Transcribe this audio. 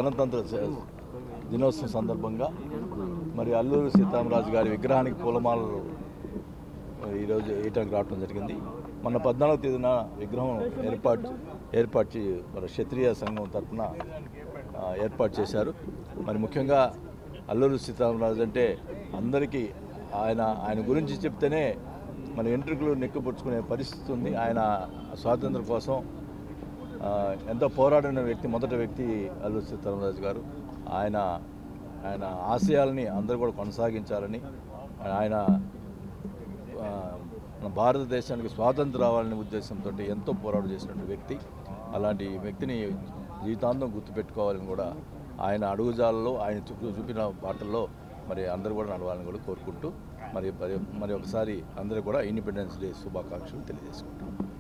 గణతంత్ర దినోత్సవం సందర్భంగా మరి అల్లూరి సీతారామరాజు గారి విగ్రహానికి పూలమాలలు ఈరోజు వేయటానికి రావడం జరిగింది. మొన్న 14వ తేదీన విగ్రహం ఏర్పాటు మన క్షత్రియ సంఘం తరఫున ఏర్పాటు చేశారు. మరి ముఖ్యంగా అల్లూరి సీతారామరాజు అంటే అందరికీ ఆయన గురించి చెప్తేనే మన వెంట్రుకలు నెక్కుపుచ్చుకునే పరిస్థితి ఉంది. ఆయన స్వాతంత్రం కోసం ఎంతో పోరాడిన మొదటి వ్యక్తి అల్లూరి సీతారామరాజు గారు. ఆయన ఆశయాలని అందరూ కూడా కొనసాగించాలని, ఆయన మన భారతదేశానికి స్వాతంత్రం రావాలనే ఉద్దేశంతో ఎంతో పోరాటం చేసినటువంటి వ్యక్తి. అలాంటి వ్యక్తిని జీవితాంతం గుర్తుపెట్టుకోవాలని కూడా ఆయన అడుగుజాలలో ఆయన చూపిన బాటల్లో మరి అందరూ కూడా నడవాలని కూడా కోరుకుంటూ మరి ఒకసారి అందరూ కూడా ఇండిపెండెన్స్ డే శుభాకాంక్షలు తెలియజేసుకుంటాం.